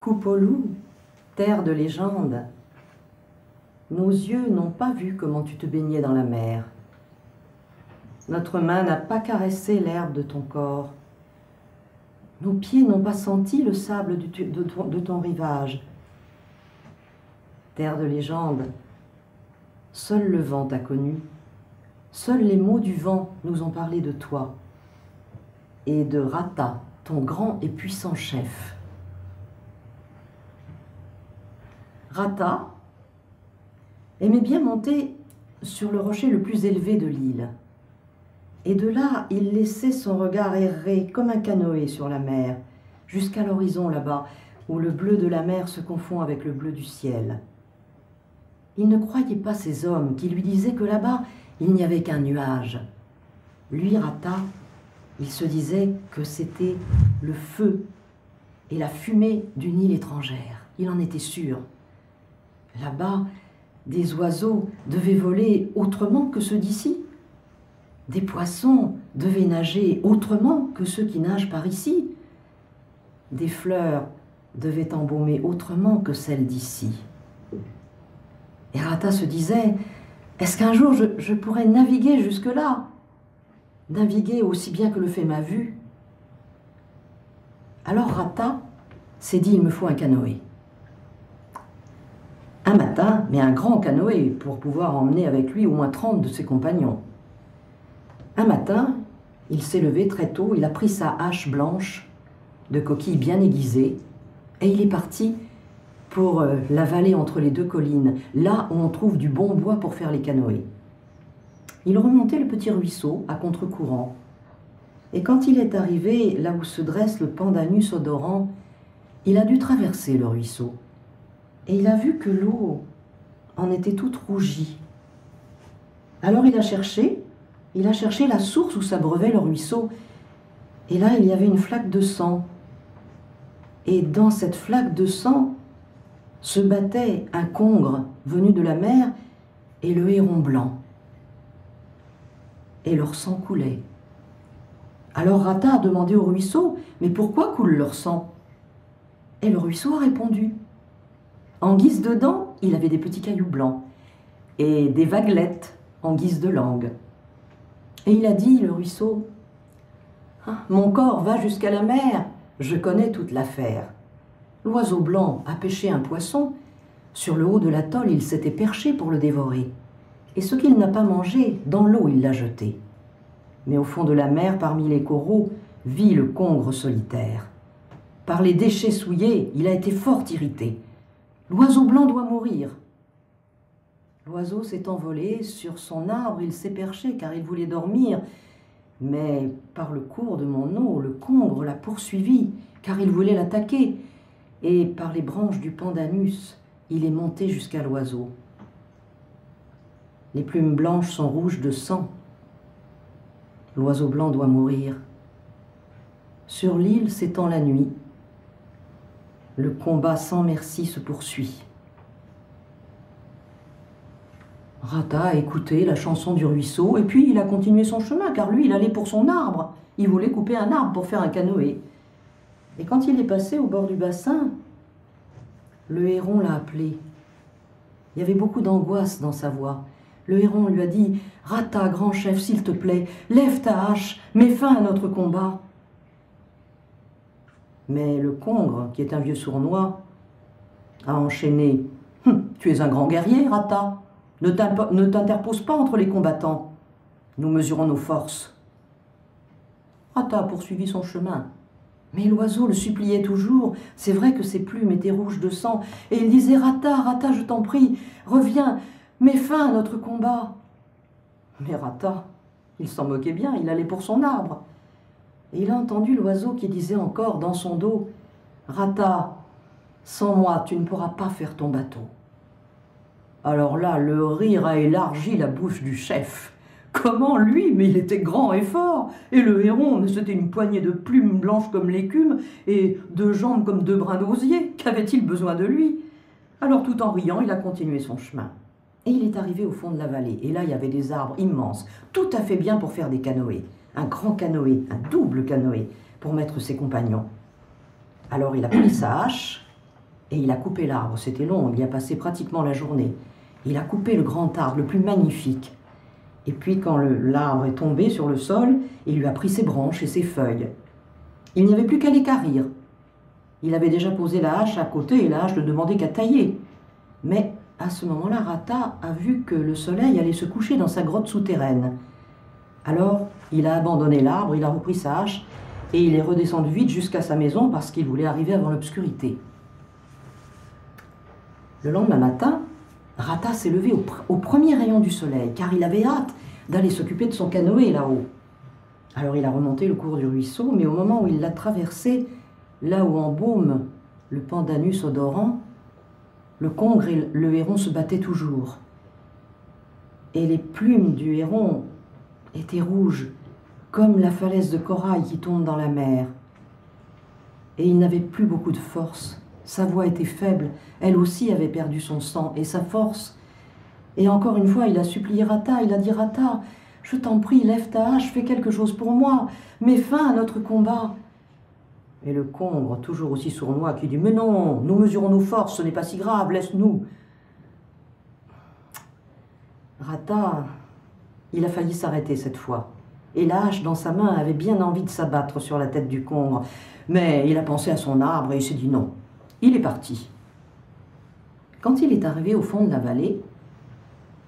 Kupolu, terre de légende, nos yeux n'ont pas vu comment tu te baignais dans la mer. Notre main n'a pas caressé l'herbe de ton corps. Nos pieds n'ont pas senti le sable de ton rivage. Terre de légende, seul le vent t'a connu. Seuls les mots du vent nous ont parlé de toi et de Rata, ton grand et puissant chef. Rata aimait bien monter sur le rocher le plus élevé de l'île. Et de là, il laissait son regard errer comme un canoë sur la mer, jusqu'à l'horizon là-bas, où le bleu de la mer se confond avec le bleu du ciel. Il ne croyait pas ces hommes qui lui disaient que là-bas, il n'y avait qu'un nuage. Lui, Rata, il se disait que c'était le feu et la fumée d'une île étrangère. Il en était sûr. Là-bas, des oiseaux devaient voler autrement que ceux d'ici. Des poissons devaient nager autrement que ceux qui nagent par ici. Des fleurs devaient embaumer autrement que celles d'ici. Et Rata se disait, est-ce qu'un jour je pourrais naviguer jusque-là? Naviguer aussi bien que le fait ma vue? Alors Rata s'est dit, il me faut un canoë. Un matin, mais un grand canoë pour pouvoir emmener avec lui au moins 30 de ses compagnons. Un matin, il s'est levé très tôt, il a pris sa hache blanche, de coquille bien aiguisée, et il est parti pour la vallée entre les deux collines, là où on trouve du bon bois pour faire les canoës. Il remontait le petit ruisseau à contre-courant, et quand il est arrivé là où se dresse le Pandanus odorant, il a dû traverser le ruisseau, et il a vu que l'eau en était toute rougie. Alors il a cherché la source où s'abreuvait le ruisseau, et là il y avait une flaque de sang. Et dans cette flaque de sang se battait un congre venu de la mer et le héron blanc. Et leur sang coulait. Alors Rata a demandé au ruisseau, mais pourquoi coule leur sang? Et le ruisseau a répondu. En guise de dents, il avait des petits cailloux blancs et des vaguelettes en guise de langue. Et il a dit, le ruisseau, ah, mon corps va jusqu'à la mer, je connais toute l'affaire. L'oiseau blanc a pêché un poisson, sur le haut de l'atoll il s'était perché pour le dévorer. Et ce qu'il n'a pas mangé, dans l'eau il l'a jeté. Mais au fond de la mer, parmi les coraux, vit le congre solitaire. Par les déchets souillés, il a été fort irrité. L'oiseau blanc doit mourir. L'oiseau s'est envolé, sur son arbre il s'est perché car il voulait dormir. Mais par le cours de mon eau, le congre l'a poursuivi car il voulait l'attaquer. Et par les branches du Pandanus, il est monté jusqu'à l'oiseau. Les plumes blanches sont rouges de sang. L'oiseau blanc doit mourir. Sur l'île s'étend la nuit. Le combat sans merci se poursuit. Rata a écouté la chanson du ruisseau et puis il a continué son chemin car lui, il allait pour son arbre. Il voulait couper un arbre pour faire un canoë. Et quand il est passé au bord du bassin, le héron l'a appelé. Il y avait beaucoup d'angoisse dans sa voix. Le héron lui a dit « Rata, grand chef, s'il te plaît, lève ta hache, mets fin à notre combat. » Mais le congre, qui est un vieux sournois, a enchaîné « Tu es un grand guerrier, Rata. Ne t'interpose pas entre les combattants. Nous mesurons nos forces. » Rata a poursuivi son chemin. Mais l'oiseau le suppliait toujours. C'est vrai que ses plumes étaient rouges de sang. Et il disait « Rata, Rata, je t'en prie, reviens, mets fin à notre combat. » Mais Rata, il s'en moquait bien, il allait pour son arbre. Et il a entendu l'oiseau qui disait encore dans son dos « Rata, sans moi, tu ne pourras pas faire ton bateau. » Alors là, le rire a élargi la bouche du chef. Comment lui? Mais il était grand et fort. Et le héron, c'était une poignée de plumes blanches comme l'écume et de jambes comme deux brins d'osier. Qu'avait-il besoin de lui? Alors tout en riant, il a continué son chemin. Et il est arrivé au fond de la vallée. Et là, il y avait des arbres immenses, tout à fait bien pour faire des canoës. Un grand canoë, un double canoë, pour mettre ses compagnons. Alors il a pris sa hache, Et il a coupé l'arbre, c'était long, il y a passé pratiquement la journée. Il a coupé le grand arbre, le plus magnifique. Et puis quand l'arbre est tombé sur le sol, il lui a pris ses branches et ses feuilles. Il n'y avait plus qu'à les quérir. Il avait déjà posé la hache à côté et la hache ne demandait qu'à tailler. Mais à ce moment-là, Rata a vu que le soleil allait se coucher dans sa grotte souterraine. Alors, il a abandonné l'arbre, il a repris sa hache et il est redescendu vite jusqu'à sa maison parce qu'il voulait arriver avant l'obscurité. Le lendemain matin, Rata s'est levé au premier rayon du soleil, car il avait hâte d'aller s'occuper de son canoë là-haut. Alors il a remonté le cours du ruisseau, mais au moment où il l'a traversé, là où embaume le Pandanus odorant, le congre et le héron se battaient toujours. Et les plumes du héron étaient rouges, comme la falaise de corail qui tombe dans la mer. Et il n'avait plus beaucoup de force. Sa voix était faible, elle aussi avait perdu son sang et sa force. Et encore une fois, il a supplié Rata, il a dit « Rata, je t'en prie, lève ta hache, fais quelque chose pour moi, mets fin à notre combat. » Et le congre, toujours aussi sournois, qui dit « Mais non, nous mesurons nos forces, ce n'est pas si grave, laisse-nous. » Rata, il a failli s'arrêter cette fois. Et la hache dans sa main avait bien envie de s'abattre sur la tête du congre. Mais il a pensé à son arbre et il s'est dit non. Il est parti. Quand il est arrivé au fond de la vallée,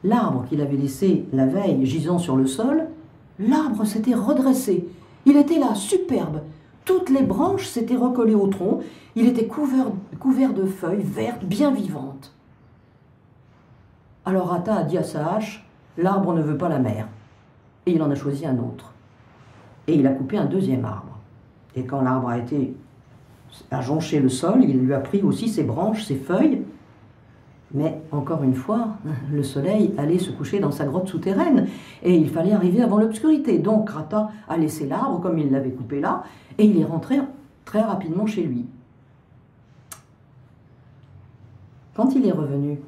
l'arbre qu'il avait laissé la veille gisant sur le sol, l'arbre s'était redressé. Il était là, superbe. Toutes les branches s'étaient recollées au tronc. Il était couvert de feuilles vertes, bien vivantes. Alors Rata a dit à sa hache, « L'arbre ne veut pas la mer. » Et il en a choisi un autre. Et il a coupé un deuxième arbre. Et quand l'arbre a jonché le sol, il lui a pris aussi ses branches, ses feuilles. Mais encore une fois, le soleil allait se coucher dans sa grotte souterraine et il fallait arriver avant l'obscurité. Donc Rata a laissé l'arbre comme il l'avait coupé là et il est rentré très rapidement chez lui. Quand il est revenu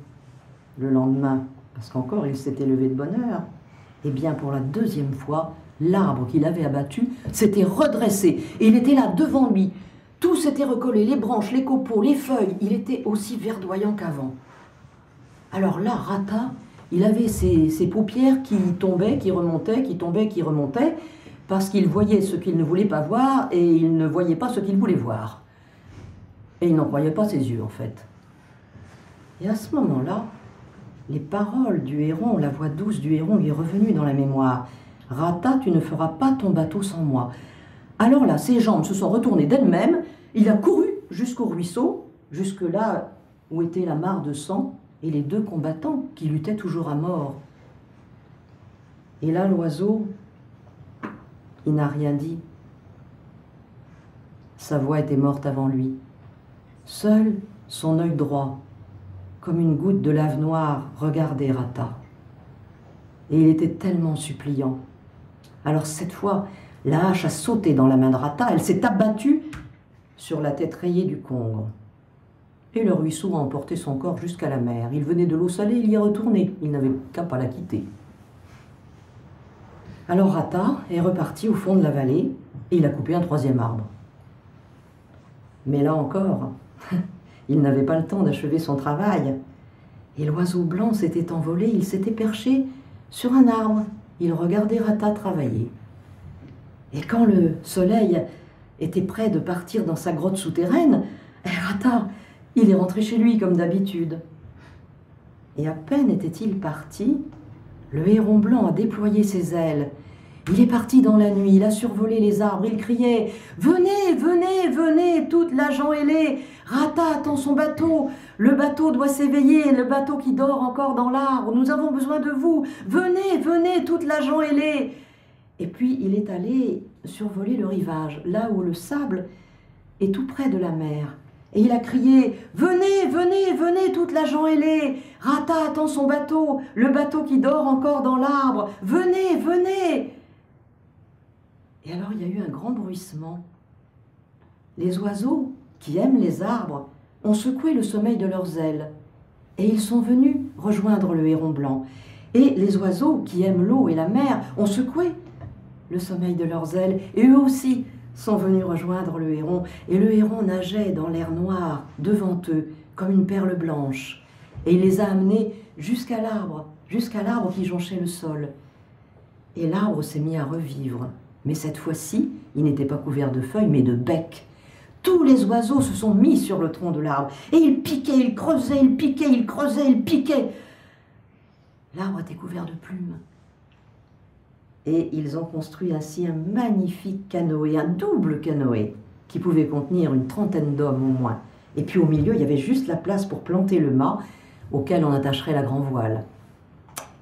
le lendemain, parce qu'encore il s'était levé de bonne heure, eh bien pour la deuxième fois, l'arbre qu'il avait abattu s'était redressé et il était là devant lui. Tout s'était recollé, les branches, les copeaux, les feuilles, il était aussi verdoyant qu'avant. Alors là, Rata, il avait ses paupières qui tombaient, qui remontaient, qui tombaient, qui remontaient, parce qu'il voyait ce qu'il ne voulait pas voir et il ne voyait pas ce qu'il voulait voir. Et il n'en croyait pas ses yeux, en fait. Et à ce moment-là, les paroles du héron, la voix douce du héron lui est revenue dans la mémoire. « Rata, tu ne feras pas ton bateau sans moi. » Alors là, ses jambes se sont retournées d'elles-mêmes, il a couru jusqu'au ruisseau, jusque là où était la mare de sang, et les deux combattants qui luttaient toujours à mort. Et là, l'oiseau, il n'a rien dit. Sa voix était morte avant lui. Seul son œil droit, comme une goutte de lave noire, regardait Rata. Et il était tellement suppliant. Alors cette fois, la hache a sauté dans la main de Rata, elle s'est abattue sur la tête rayée du congre. Et le ruisseau a emporté son corps jusqu'à la mer. Il venait de l'eau salée, il y est retourné. Il n'avait qu'à pas la quitter. Alors Rata est reparti au fond de la vallée et il a coupé un troisième arbre. Mais là encore, il n'avait pas le temps d'achever son travail. Et l'oiseau blanc s'était envolé, il s'était perché sur un arbre. Il regardait Rata travailler. Et quand le soleil était prêt de partir dans sa grotte souterraine, Rata, il est rentré chez lui comme d'habitude. Et à peine était-il parti, le héron blanc a déployé ses ailes. Il est parti dans la nuit, il a survolé les arbres, il criait « Venez, venez, venez, toute la gent ailée, Rata attend son bateau, le bateau doit s'éveiller, le bateau qui dort encore dans l'arbre, nous avons besoin de vous, venez, venez, toute la gent ailée !» Et puis il est allé survoler le rivage, là où le sable est tout près de la mer. Et il a crié « Venez, venez, venez, toute la gent ailée, Rata attend son bateau, le bateau qui dort encore dans l'arbre, venez, venez !» Et alors il y a eu un grand bruissement. Les oiseaux, qui aiment les arbres, ont secoué le sommeil de leurs ailes. Et ils sont venus rejoindre le héron blanc. Et les oiseaux, qui aiment l'eau et la mer, ont secoué le sommeil de leurs ailes. Et eux aussi sont venus rejoindre le héron, et le héron nageait dans l'air noir devant eux, comme une perle blanche. Et il les a amenés jusqu'à l'arbre qui jonchait le sol. Et l'arbre s'est mis à revivre. Mais cette fois-ci, il n'était pas couvert de feuilles, mais de becs. Tous les oiseaux se sont mis sur le tronc de l'arbre, et ils piquaient, ils creusaient, ils piquaient, ils creusaient, ils piquaient. L'arbre était couvert de plumes. Et ils ont construit ainsi un magnifique canoë, un double canoë, qui pouvait contenir une trentaine d'hommes au moins. Et puis au milieu, il y avait juste la place pour planter le mât, auquel on attacherait la grand-voile.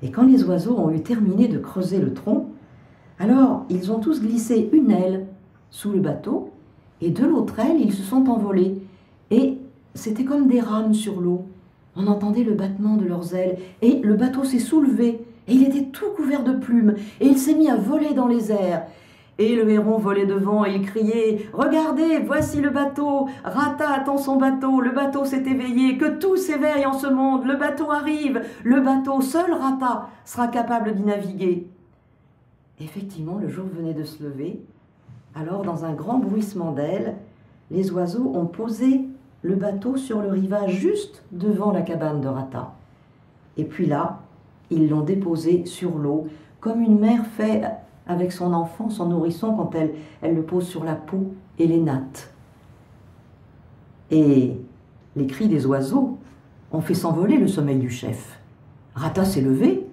Et quand les oiseaux ont eu terminé de creuser le tronc, alors ils ont tous glissé une aile sous le bateau, et de l'autre aile, ils se sont envolés. Et c'était comme des rames sur l'eau. On entendait le battement de leurs ailes, et le bateau s'est soulevé, et il était tout couvert de plumes, et il s'est mis à voler dans les airs. Et le héron volait devant, et il criait « Regardez, voici le bateau, Rata attend son bateau, le bateau s'est éveillé, que tout s'éveille en ce monde, le bateau arrive, le bateau, seul Rata sera capable d'y naviguer. » Effectivement, le jour venait de se lever. Alors, dans un grand bruissement d'ailes, les oiseaux ont posé le bateau sur le rivage juste devant la cabane de Rata. Et puis là, ils l'ont déposé sur l'eau, comme une mère fait avec son enfant, son nourrisson, quand elle le pose sur la peau et les nattes. Et les cris des oiseaux ont fait s'envoler le sommeil du chef. Rata s'est levé,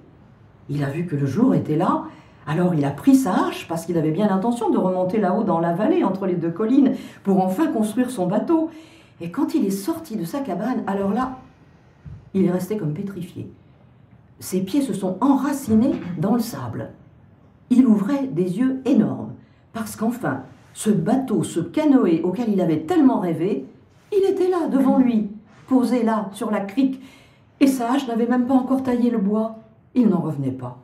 il a vu que le jour était là, alors il a pris sa hache, parce qu'il avait bien l'intention de remonter là-haut dans la vallée, entre les deux collines, pour enfin construire son bateau. Et quand il est sorti de sa cabane, alors là, il est resté comme pétrifié. Ses pieds se sont enracinés dans le sable. Il ouvrait des yeux énormes, parce qu'enfin, ce bateau, ce canoë auquel il avait tellement rêvé, il était là, devant lui, posé là, sur la crique, et sa hache n'avait même pas encore taillé le bois. Il n'en revenait pas.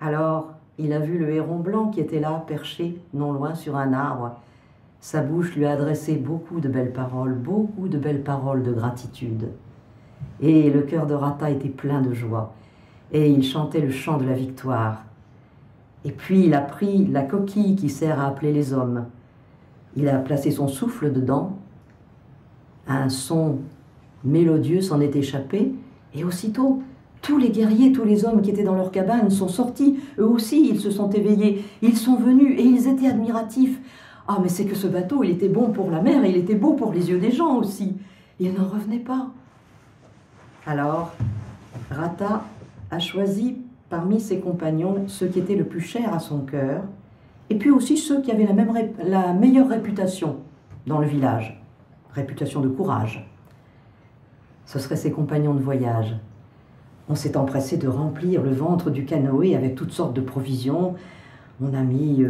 Alors, il a vu le héron blanc qui était là, perché, non loin, sur un arbre. Sa bouche lui a adressé beaucoup de belles paroles de gratitude. Et le cœur de Rata était plein de joie, et il chantait le chant de la victoire. Et puis il a pris la coquille qui sert à appeler les hommes. Il a placé son souffle dedans, un son mélodieux s'en est échappé, et aussitôt, tous les guerriers, tous les hommes qui étaient dans leur cabane sont sortis, eux aussi ils se sont éveillés, ils sont venus et ils étaient admiratifs. Ah, mais c'est que ce bateau, il était bon pour la mer et il était beau pour les yeux des gens aussi. Il n'en revenait pas. Alors, Rata a choisi parmi ses compagnons ceux qui étaient le plus chers à son cœur, et puis aussi ceux qui avaient la meilleure réputation dans le village, réputation de courage. Ce seraient ses compagnons de voyage. On s'est empressé de remplir le ventre du canoë avec toutes sortes de provisions. On a mis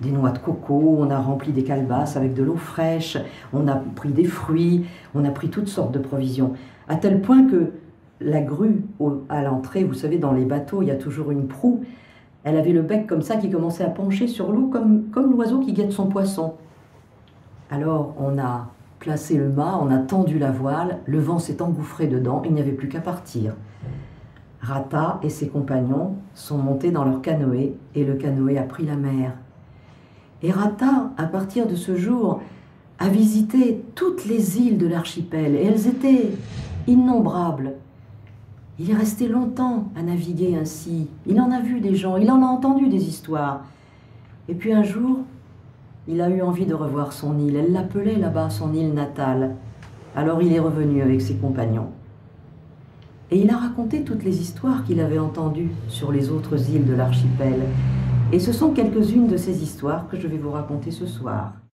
des noix de coco, on a rempli des calebasses avec de l'eau fraîche, on a pris des fruits, on a pris toutes sortes de provisions. À tel point que la grue à l'entrée, vous savez, dans les bateaux, il y a toujours une proue. Elle avait le bec comme ça qui commençait à pencher sur l'eau comme l'oiseau qui guette son poisson. Alors on a placé le mât, on a tendu la voile, le vent s'est engouffré dedans, il n'y avait plus qu'à partir. Rata et ses compagnons sont montés dans leur canoë et le canoë a pris la mer. Et Rata, à partir de ce jour, a visité toutes les îles de l'archipel et elles étaient innombrables. Il est resté longtemps à naviguer ainsi. Il en a vu des gens, il en a entendu des histoires. Et puis un jour, il a eu envie de revoir son île. Elle l'appelait là-bas son île natale. Alors il est revenu avec ses compagnons. Et il a raconté toutes les histoires qu'il avait entendues sur les autres îles de l'archipel. Et ce sont quelques-unes de ces histoires que je vais vous raconter ce soir.